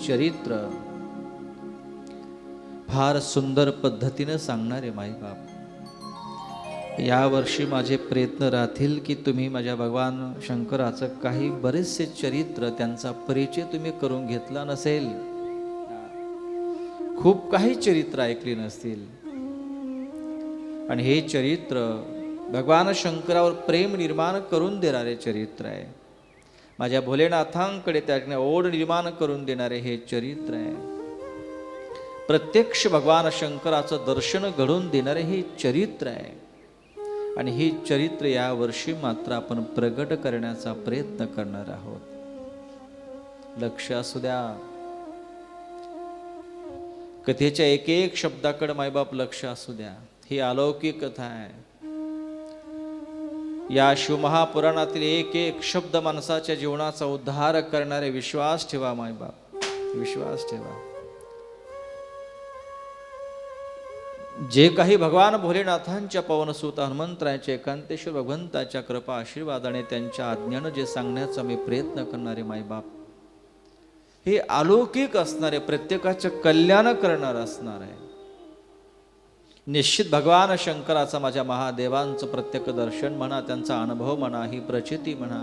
चरित्र फार सुंदर पद्धतीने सांगणारे माईबाप, यावर्षी माझे प्रयत्न राहतील की तुम्ही माझ्या भगवान शंकराचं काही बरेचसे चरित्र, त्यांचा परिचय तुम्ही करून घेतला नसेल, खूप काही चरित्र ऐकली नसतील, आणि हे चरित्र भगवान शंकरावर प्रेम निर्माण करून देणारे चरित्र आहे. माझ्या भोलेनाथांकडे त्याने ओढ निर्माण करून देणारे हे चरित्र आहे. प्रत्यक्ष भगवान शंकराचं दर्शन घडवून देणारे हे चरित्र आहे. आणि ही चरित्र या वर्षी मात्र आपण प्रगट करण्याचा प्रयत्न करणार आहोत. लक्ष असू द्या, कथेच्या एक एक शब्दाकडे मायबाप लक्ष असू द्या. ही अलौकिक कथा आहे. या शिवमहापुराणातील एक एक शब्द माणसाच्या जीवनाचा उद्धार करणारे. विश्वास ठेवा मायबाप, विश्वास ठेवा. जे काही भगवान भोलेनाथांच्या पवनसूत हनुमंतरायांच्या एकांतेश्वर भगवंताच्या कृपा आशीर्वादाने त्यांच्या आज्ञानं जे सांगण्याचा मी प्रयत्न करणारे मायबाप, हे अलौकिक असणारे, प्रत्येकाचे कल्याण करणार असणार आहे. निश्चित भगवान शंकराचा, माझ्या महादेवांचं प्रत्येक दर्शन म्हणा, त्यांचा अनुभव म्हणा, ही प्रचिती म्हणा,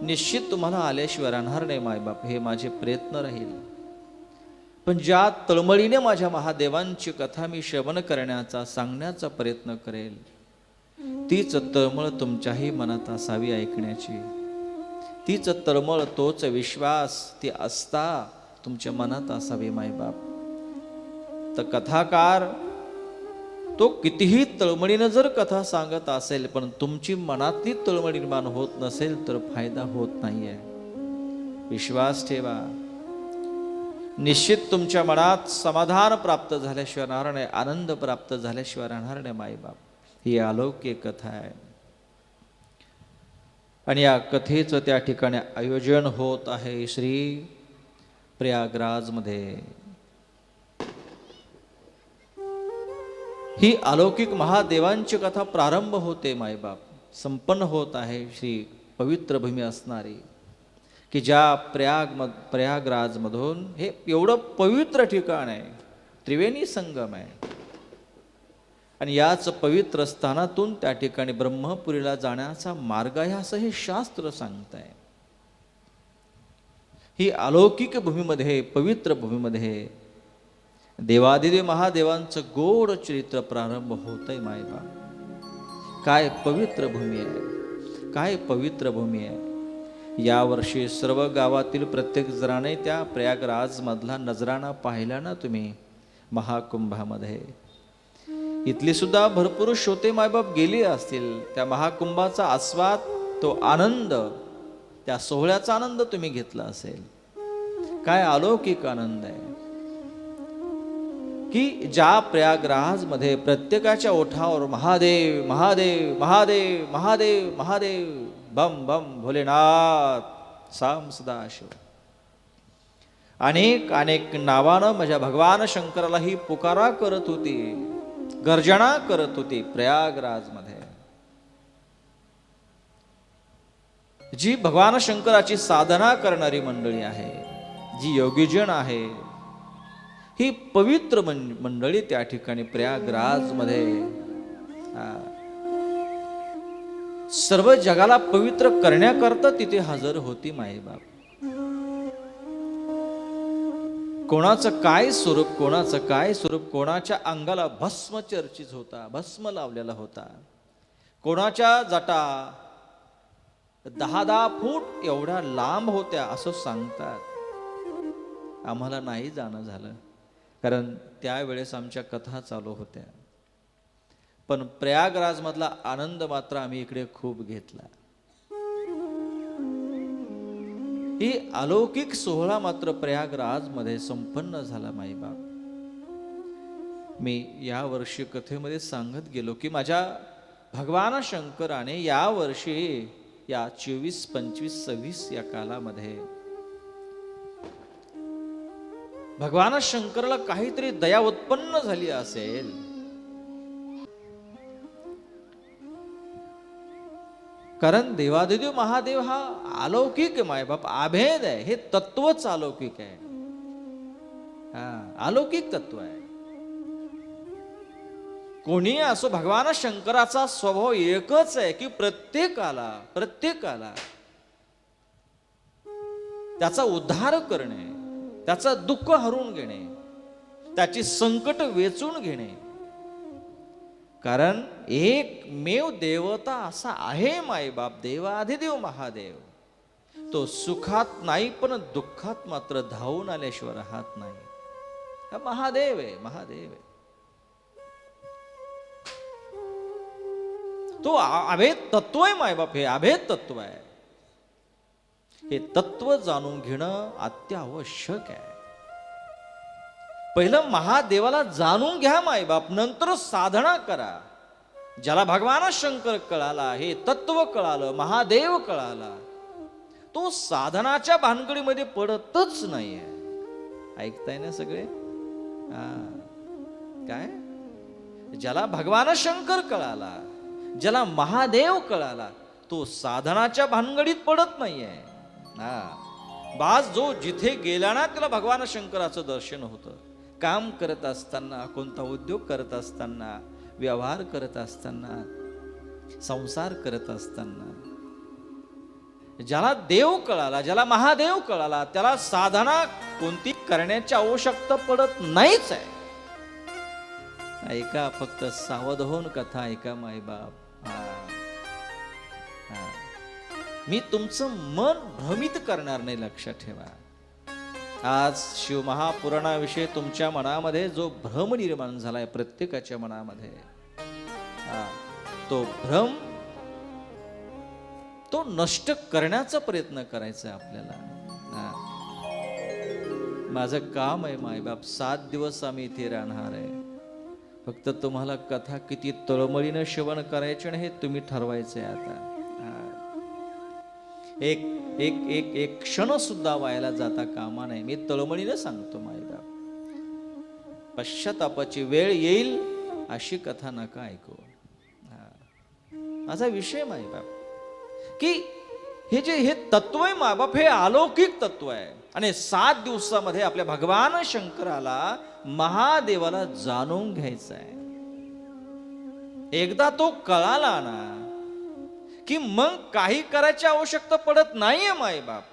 निश्चित तुम्हाला आल्याशिवाय राहणार नाही मायबाप. हे माझे प्रयत्न राहील. पण ज्या तळमळीने माझ्या महादेवांची कथा मी श्रवण करण्याचा, सांगण्याचा प्रयत्न करेल, तीच तळमळ तुमच्याही मनात असावी ऐकण्याची. तीच तळमळ, तोच विश्वास, ती आस्था तुमच्या मनात असावी मायबाप. तर कथाकार तो कितीही तळमळीनं जर कथा सांगत असेल, पण तुमची मनातली तळमळ निर्माण होत नसेल तर फायदा होत नाहीये. विश्वास ठेवा. निश्चित तुमच्या मनात समाधान प्राप्त झाल्याशिवाय राहणार नाही, आनंद प्राप्त झाल्याशिवाय राहणार नाही मायबाप. ही अलौकिक कथा आहे. आणि या कथेचं त्या ठिकाणी आयोजन होत आहे श्री प्रयागराजमध्ये. ही अलौकिक महादेवांची कथा प्रारंभ होते मायबाप, संपन्न होत आहे श्री पवित्र भूमी असणारी, की ज्या प्रयागराजमधून, हे एवढं पवित्र ठिकाण आहे, त्रिवेणी संगम आहे, आणि याच पवित्र स्थानातून त्या ठिकाणी ब्रह्मपुरीला जाण्याचा मार्ग आहे असं हे शास्त्र सांगत आहे. ही अलौकिक भूमीमध्ये, पवित्र भूमीमध्ये देवादिदेव महादेवांचं गोड चरित्र प्रारंभ होतंय मायबा. काय पवित्र भूमी आहे, काय पवित्र भूमी आहे. यावर्षी सर्व गावातील प्रत्येक जणाने त्या प्रयागराज मधला नजराणा पाहिला ना तुम्ही महाकुंभामध्ये. इथली सुद्धा भरपूर श्रोते मायबाप गेले असतील. त्या महाकुंभाचा आस्वाद, तो आनंद, त्या सोहळ्याचा आनंद तुम्ही घेतला असेल. काय अलौकिक आनंद आहे की ज्या प्रयागराज मध्ये प्रत्येकाच्या ओठावर महादेव महादेव महादेव महादेव महादेव, बम बम भोलेनाथ, साम सदाशिव, अनेक अनेक नावानं माझ्या भगवान शंकराला ही पुकारा करत होती, गर्जना करत होती. प्रयागराज मध्ये जी भगवान शंकराची साधना करणारी मंडळी आहे, जी योगीजन आहे, ही पवित्र मंडळी त्या ठिकाणी प्रयागराज मध्ये सर्व जगाला पवित्र करण्याकरता तिथे हजर होती मायबाप. कोणाचं काय स्वरूप, कोणाचं काय स्वरूप, कोणाच्या अंगाला भस्म चर्चित होता, भस्म लावलेला होता, कोणाच्या जटा 10-10 फूट एवढ्या लांब होत्या असं सांगतात. आम्हाला नाही जाणं झालं, कारण त्यावेळेस आमच्या कथा चालू होत्या. पण प्रयागराज मधला आनंद मात्र आम्ही इकडे खूप घेतला. ही अलौकिक सोहळा मात्र प्रयागराज मध्ये संपन्न झाला माईबाप. मी या वर्षी कथेमध्ये सांगत गेलो की माझ्या भगवान शंकराने या वर्षी, या 24, 25, 26 या कालामध्ये भगवान शंकराला काहीतरी दया उत्पन्न झाली असेल. कारण देवादिदेव महादेव हा अलौकिक मायबाप, अभेद आहे. हे तत्वच अलौकिक आहे. अलौकिक तत्व आहे. कोणी असो, भगवान शंकराचा स्वभाव एकच आहे की प्रत्येकाला त्याचा उद्धार करणे, त्याचं दुःख हरून घेणे, त्याची संकट वेचून घेणे. कारण एकमेव देवता असा आहे मायबाप, देवाधिदेव महादेव. तो सुखात नाही पण दुःखात मात्र धावून आल्याशिवाय राहत नाही. हा महादेव आहे, महादेव आहे. तो अभेद तत्व आहे मायबाप, हे अभेद तत्व आहे. हे तत्व जाणून घेणं अत्यावश्यक आहे. पहिलं महादेवाला जाणून घ्या मायबाप, नंतर साधना करा. ज्याला भगवान शंकर कळाला, हे तत्व कळालं, महादेव कळाला, तो साधनाच्या भानगडीमध्ये पडतच नाहीये. ऐकताय ना सगळे? काय? ज्याला भगवान शंकर कळाला, ज्याला महादेव कळाला, तो साधनाच्या भानगडीत पडत नाहीये. बाज जो जिथे गेला ना, त्याला भगवान शंकराचं दर्शन होतं. काम करत असताना, कोणता उद्योग करत असताना, व्यवहार करत असताना, संसार करत असताना, ज्याला देव कळाला, ज्याला महादेव कळाला, त्याला साधना कोणती करण्याची आवश्यकता पडत नाहीच आहे. ऐका, फक्त सावध होऊन कथा ऐका मायबाप. मी तुमचं मन भ्रमित करणार नाही, लक्षात ठेवा. आज शिवमहापुराणाविषयी तुमच्या मनामध्ये जो भ्रम निर्माण झालाय, प्रत्येकाच्या मनामध्ये, तो भ्रम तो नष्ट करण्याचा प्रयत्न करायचा आपल्याला. माझं काम आहे मायबाप. 7 दिवस आम्ही इथे राहणार आहे. फक्त तुम्हाला कथा किती तळमळीनं श्रवण करायची हे तुम्ही ठरवायचंय. आता एक एक एक एक क्षण सुद्धा व्हायला जाता कामा नाही. मी तळमळीनं सांगतो मायबाप, पश्चातापाची वेळ येईल अशी कथा नका ऐकू. माझा विषय मायबाप की हे तत्व आहे मायबाप, हे अलौकिक तत्व आहे. आणि 7 दिवसामध्ये आपल्या भगवान शंकराला, महादेवाला जाणून घ्यायचं आहे. एकदा तो कळाला ना की मग काही करायची आवश्यकता पडत नाहीये मायबाप.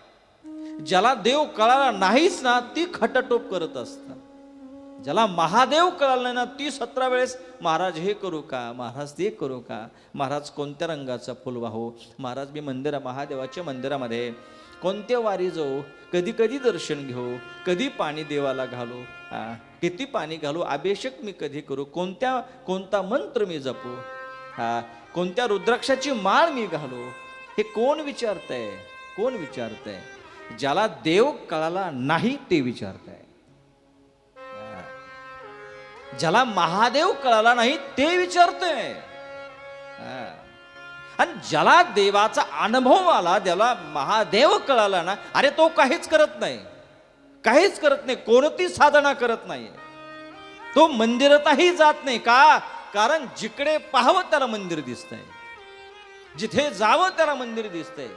ज्याला देव कळाला नाहीच ना, ती खटाटोप करत असतात. ज्याला महादेव कळाला नाही ना, ती 17 वेळेस महाराज हे करू का, महाराज ते करू का, महाराज कोणत्या रंगाचा फुल वाहू, महाराज मी महादेवाच्या मंदिरामध्ये कोणत्या वारी जाऊ, कधी कधी दर्शन घेऊ, कधी पाणी देवाला घालू, किती पाणी घालू, अभिषेक मी कधी करू, कोणता मंत्र मी जपू, कोणत्या रुद्राक्षाची माळ मी घालू, हे कोण विचारतंय? कोण विचारतंय? ज्याला देव कळाला नाही ते विचारतंय. ज्याला महादेव कळाला नाही ते विचारतंय. आणि ज्याला देवाचा अनुभव आला, ज्याला महादेव कळाला ना, अरे तो काहीच करत नाही, काहीच करत नाही, कोणती साधना करत नाही. तो मंदिरातही जात नाही. का? कारण जिकडे पाहावं त्याला मंदिर दिसतंय, जिथे जावं त्याला मंदिर दिसतंय.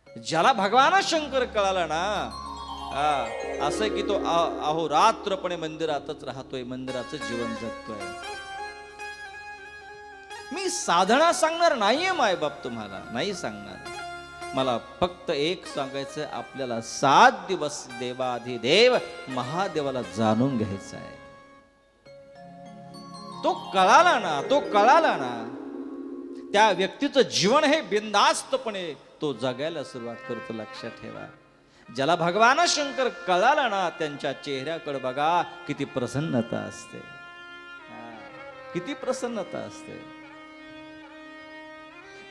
ज्याला भगवान शंकर कळाला ना, असं की तो अहोरात्रपणे मंदिरातच राहतोय, मंदिराचं जीवन जगतोय. मी साधना सांगणार नाहीये मायबाप, तुम्हाला नाही सांगणार. मला फक्त एक सांगायचं, आपल्याला 7 दिवस देवाधिदेव महादेवाला जाणून घ्यायचं आहे. तो कळाला ना, त्या व्यक्तीचं जीवन हे बिनधास्तपणे तो जगायला सुरुवात करतो. लक्षात ठेवा, ज्याला भगवान शंकर कळाला ना, त्यांच्या चेहऱ्याकडे बघा, किती प्रसन्नता असते, किती प्रसन्नता असते.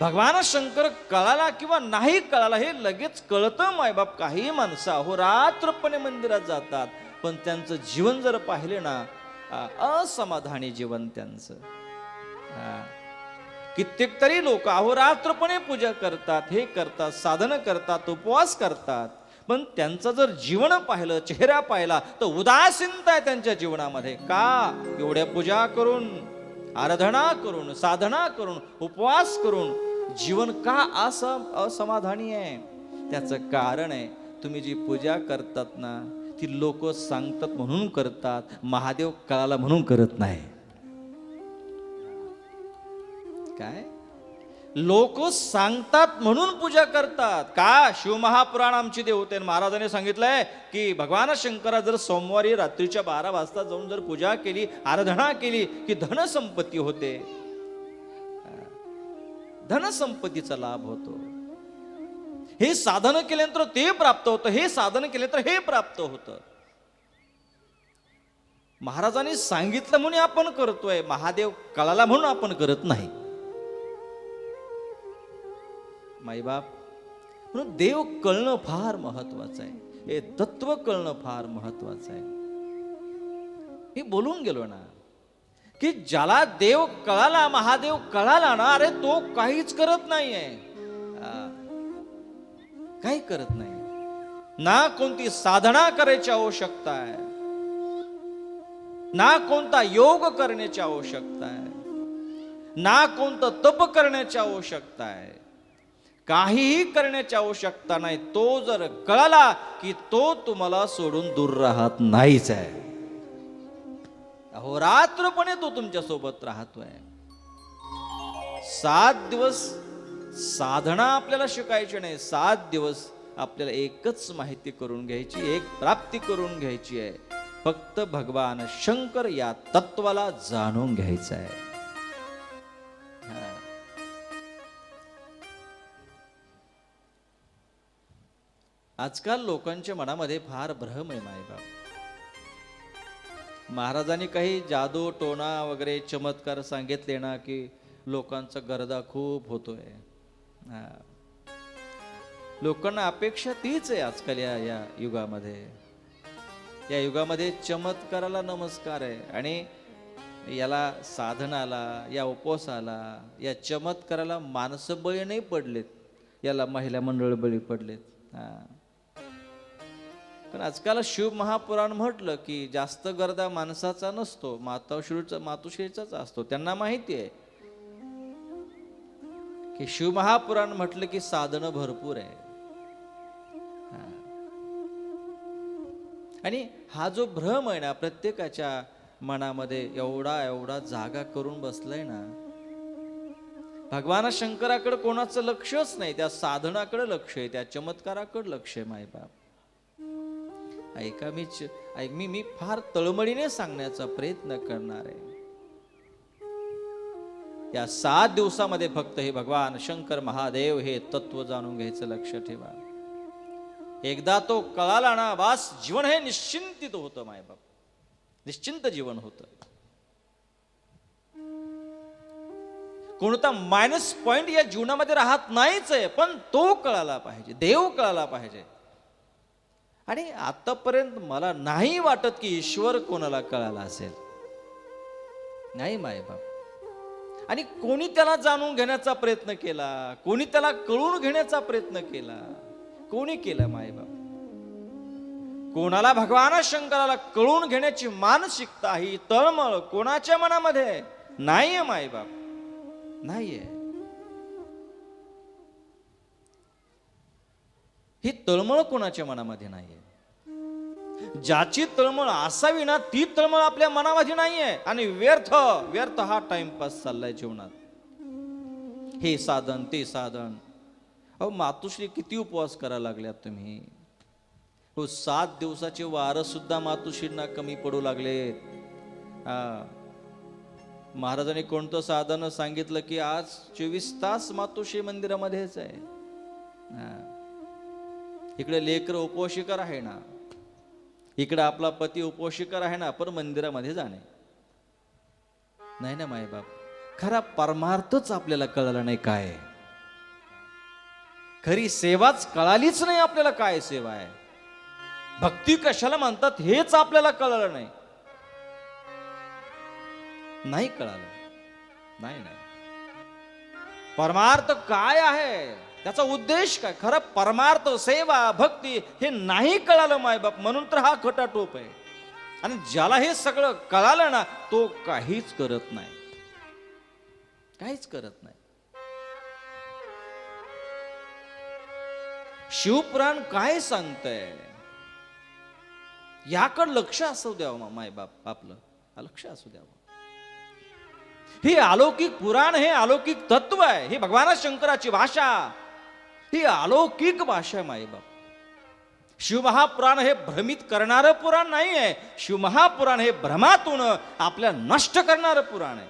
भगवान शंकर कळाला किंवा नाही कळाला हे लगेच कळतं मायबाप. काही माणसं अहोरात्रपणे मंदिरात जातात, पण त्यांचं जीवन जर पाहिले ना, असमाधानी जीवन त्यांचं. कित्येक तरी लोक अहोरात्रपणे पूजा करतात, हे करतात, साधन करतात, उपवास करतात, पण त्यांचं जर जीवन पाहिलं, चेहरा पाहिला, तर उदासीनता आहे त्यांच्या जीवनामध्ये. का? एवढ्या पूजा करून, आराधना करून, साधना करून, उपवास करून जीवन का असमाधानी आहे? त्याचं कारण आहे, तुम्ही जी पूजा करतात ना, ती लोक सांगतात म्हणून करतात, महादेव कळाला म्हणून करत नाही. काय लोक सांगतात म्हणून पूजा करतात का? शिवमहापुराण आमची देवते महाराजांनी सांगितलंय की भगवान शंकरा जर सोमवारी रात्रीच्या 12 वाजता जाऊन जर पूजा केली, आराधना केली की धनसंपत्ती होते, धनसंपत्तीचा लाभ होतो. हे साधन केल्यानंतर ते प्राप्त होतं, हे साधन केल्यानंतर हे प्राप्त होतं. महाराजांनी सांगितलं म्हणून आपण करतोय, महादेव कळाला म्हणून आपण करत नाही. माईबाप म्हणून देव कळणं फार महत्वाचं आहे, हे तत्व कळणं फार महत्वाचं आहे. मी बोलून गेलो ना की ज्याला देव कळाला, महादेव कळाला ना, अरे तो काहीच करत नाहीये, काही करत नाही. ना कोणती साधना करायची आवश्यकता आहे, ना कोणता योग करण्याची आवश्यकता आहे, ना कोणतं तप करण्याची आवश्यकता आहे, काहीही करण्याची आवश्यकता नाही. तो जर कळाला की तो तुम्हाला सोडून दूर राहत नाहीच आहे. अहोरात्रपणे तो तुमच्या सोबत राहतोय. 7 दिवस साधना आपल्याला शिकायची नाही, 7 दिवस आपल्याला एकच माहिती करून घ्यायची, एक प्राप्ती करून घ्यायची आहे. फक्त भगवान शंकर या तत्वाला जाणून घ्यायचं आहे. आजकाल लोकांच्या मनामध्ये फार भ्रम आहे मायबाप. महाराजांनी काही जादू टोना वगैरे चमत्कार सांगितले ना की लोकांचा गर्दा खूप होतोय. लोकांना अपेक्षा तीच आहे आजकाल या युगामध्ये. या युगामध्ये चमत्काराला नमस्कार आहे आणि याला साधनाला, या उपवासाला, या चमत्काराला माणसं बळी नाही पडलेत, याला महिला मंडळ बळी पडलेत. पण आजकाल शिव महापुराण म्हटलं की जास्त गर्दा माणसाचा नसतो, मातोश्रीचाच असतो. त्यांना माहिती आहे की शिव महापुराण म्हटलं की साधनं भरपूर आहे. आणि हा जो भ्रम आहे ना प्रत्येकाच्या मनामध्ये एवढा जागा करून बसलाय ना, भगवान शंकराकडे कोणाचं लक्षच नाही, त्या साधनाकडे लक्ष आहे, त्या चमत्काराकडे लक्ष आहे. मायबाप ऐका, मी फार तळमळीने सांगण्याचा प्रयत्न करणार आहे. या 7 दिवसामध्ये फक्त हे भगवान शंकर महादेव हे तत्व जाणून घ्यायचं, लक्ष ठेवा. एकदा तो कळाला ना, बस जीवन हे निश्चिंतित होतं मायबाप, निश्चिंत जीवन होतं. कोणता मायनस पॉइंट या जीवनामध्ये राहत नाहीच आहे, पण तो कळाला पाहिजे, देव कळाला पाहिजे. आणि आतापर्यंत मला नाही वाटत की ईश्वर कोणाला कळाला असेल, नाही मायबाप. आणि कोणी त्याला जाणून घेण्याचा प्रयत्न केला, कोणी त्याला कळून घेण्याचा प्रयत्न केला, कोणी केला मायबाप? कोणाला भगवान शंकराला कळून घेण्याची मानसिकता, ही तळमळ कोणाच्या मनामध्ये नाहीये मायबाप, नाहीये. ही तळमळ कोणाच्या मनामध्ये नाहीये. ज्याची तळमळ असावी ना, ती तळमळ आपल्या मनामध्ये नाहीये. आणि व्यर्थ हा टाइमपास चाललाय जीवनात. हे साधन ते साधन. अहो मातोश्री किती उपवास करायला लागल्यात तुम्ही. हो 7 दिवसाचे वार सुद्धा मातोश्रींना कमी पडू लागलेत. महाराजांनी कोणतं साधन सांगितलं की आज 24 तास मातोश्री मंदिरामध्येच आहे. इकडे लेकर उपोषिकर आहे ना, इकडे आपला पती उपोषिकर आहे ना, पण मंदिरामध्ये जाणे नाही ना मायबाप. खरा परमार्थच आपल्याला कळला नाही काय, खरी सेवाच कळालीच नाही आपल्याला, काय सेवा आहे, भक्ती कशाला म्हणतात हेच आपल्याला कळलं नाही. नाही कळालं, नाही. परमार्थ काय आहे, त्याचा उद्देश काय, खरं परमार्थ सेवा भक्ती हे नाही कळालं मायबाप. म्हणून तर हा खटाटोप आहे. आणि ज्याला हे सगळं कळालं ना, तो काहीच करत नाही. काहीच करत नाही. शिवपुराण काय सांगतंय याकडे लक्ष असू द्यावं मायबाप आपलं, लक्ष असू द्यावं. हे अलौकिक पुराण, हे अलौकिक तत्व आहे. ही भगवान शंकराची भाषा, ही अलौकिक भाषा आहे मायबाप. शिवमहापुराण हे भ्रमित करणारं पुराण नाही आहे. शिवमहापुराण हे भ्रमातून आपल्या नष्ट करणारं पुराण आहे.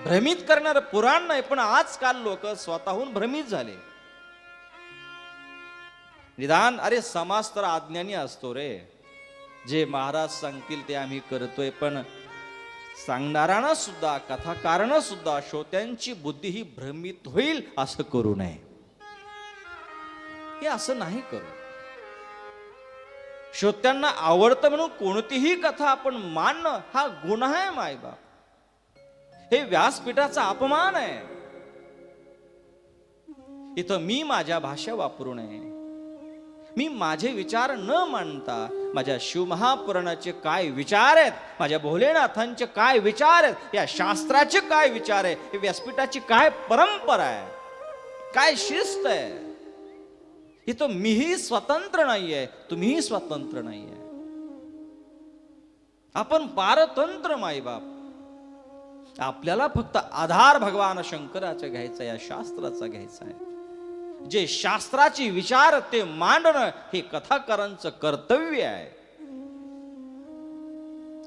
भ्रमित करणारं पुराण नाही. पण आजकाल लोक स्वतःहून भ्रमित झाले. निदान अरे समाज तर अज्ञानी असतो रे, जे महाराज सांगतील ते आम्ही करतोय. पण सांगणारानं सुद्धा, कथाकारानं सुद्धा श्रोत्यांची बुद्धी ही भ्रमित होईल असं करू नये. हे असं नाही करू. श्रोत्यांना आवडतं म्हणून कोणतीही कथा आपण मानणं हा गुन्हा आहे मायबाप. हे व्यासपीठाचा अपमान आहे. इथं मी माझ्या भाषा वापरू नये. मी माझे विचार न मांडता माझ्या शिवमहापुराणाचे काय विचार आहेत, माझ्या भोलेनाथांचे काय विचार आहेत, या शास्त्राचे काय विचार आहे, हे व्यासपीठाची काय परंपरा आहे, काय शिस्त आहे. इथं मीही स्वतंत्र नाहीये, तुम्हीही स्वतंत्र नाहीये. आपण पारतंत्र माईबाप. आपल्याला फक्त आधार भगवान शंकराचा घ्यायचा, या शास्त्राचा घ्यायचा आहे. जे शास्त्राची विचार ते मांडणं हे कथाकारांचं कर्तव्य आहे.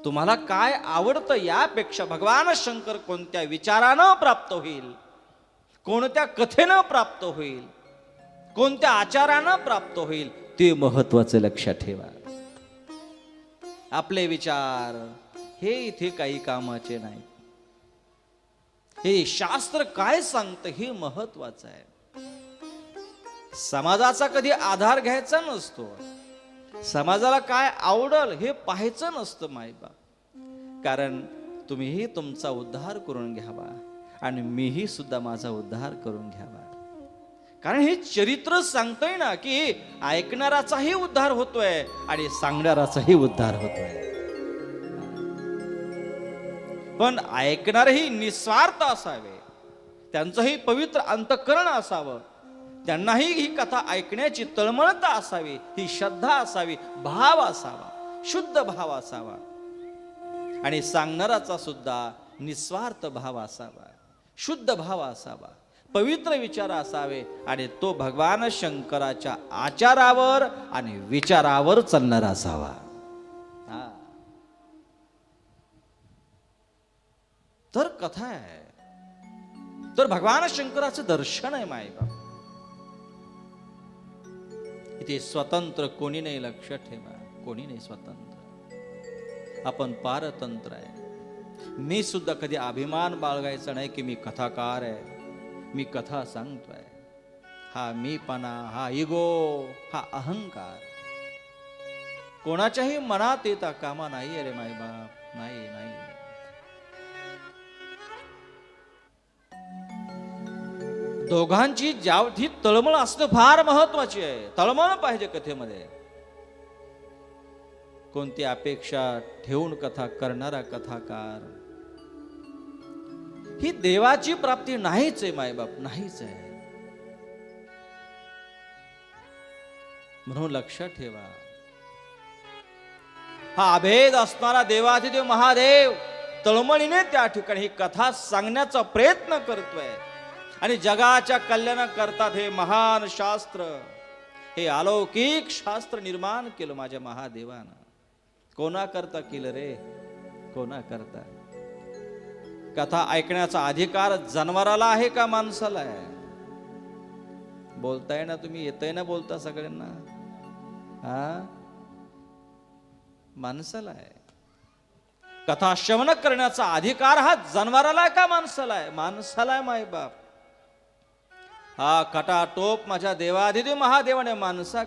तुम्हाला काय आवडतं यापेक्षा भगवान शंकर कोणत्या विचारानं प्राप्त होईल, कोणत्या कथेनं प्राप्त होईल, कोणत्या आचारानं प्राप्त होईल ते महत्वाचं लक्षात ठेवा. आपले विचार हे इथे काही कामाचे नाही. हे शास्त्र काय सांगतं हे महत्वाचं आहे. समाजाचा कधी आधार घ्यायचा नसतो. समाजाला काय आवडल हे पाहायचं नसतं मायबाप. कारण तुम्हीही तुमचा उद्धार करून घ्यावा आणि मीही सुद्धा माझा उद्धार करून घ्यावा. कारण हे चरित्र सांगतोय ना की ऐकणाराचाही उद्धार होतोय आणि सांगणाराचाही उद्धार होतोय. पण ऐकणारही निस्वार्थ असावे, त्यांचंही पवित्र अंतःकरण असावं, त्यांनाही ही कथा ऐकण्याची तळमळता असावी, ही श्रद्धा असावी, भाव असावा, शुद्ध भाव असावा. आणि सांगणाराचा सुद्धा निस्वार्थ भाव असावा, शुद्ध भाव असावा, पवित्र विचार असावे. आणि तो भगवान शंकराच्या आचारावर आणि विचारावर चालणारा असावा. तर कथा आहे, तर भगवान शंकराचं दर्शन आहे मायबाप. इथे स्वतंत्र कोणी नाही, लक्षात ठेवा. कोणी नाही स्वतंत्र. आपण पारतंत्र आहे. मी सुद्धा कधी अभिमान बाळगायचा नाही की मी कथाकार आहे, मी कथा सांगतोय. हा मीपणा, हा इगो, हा अहंकार कोणाच्याही मनात येता कामा नाही. अरे मायबाप, नाही नाही. दोघांची ज्यावधी तळमळ असणं फार महत्वाची आहे. तळमळ पाहिजे कथेमध्ये. कोणती अपेक्षा ठेवून कथा करणारा कथाकार ही देवाची प्राप्ती नाहीच आहे मायबाप, नाहीच आहे. म्हणून लक्षात ठेवा, हा अभेद असणारा देवाधिदेव महादेव तळमळीने त्या ठिकाणी ही कथा सांगण्याचा प्रयत्न करतोय. आणि जगाच्या कल्याणाकरता हे महान शास्त्र, हे अलौकिक शास्त्र निर्माण केलं माझ्या महादेवानं. कोणा करता केलं रे, कोणा करता? कथा ऐकण्याचा अधिकार जनावराला आहे का माणसाला आहे? बोलताय ना तुम्ही, येतंय ना बोलता सगळ्यांना? माणसाला आहे. कथा श्रवण करण्याचा अधिकार हा जनावराला का माणसाला आहे? माणसाला आहे मायबाप. हा खटाटोप माझ्या देवाधिदेव महादेवाने माणसा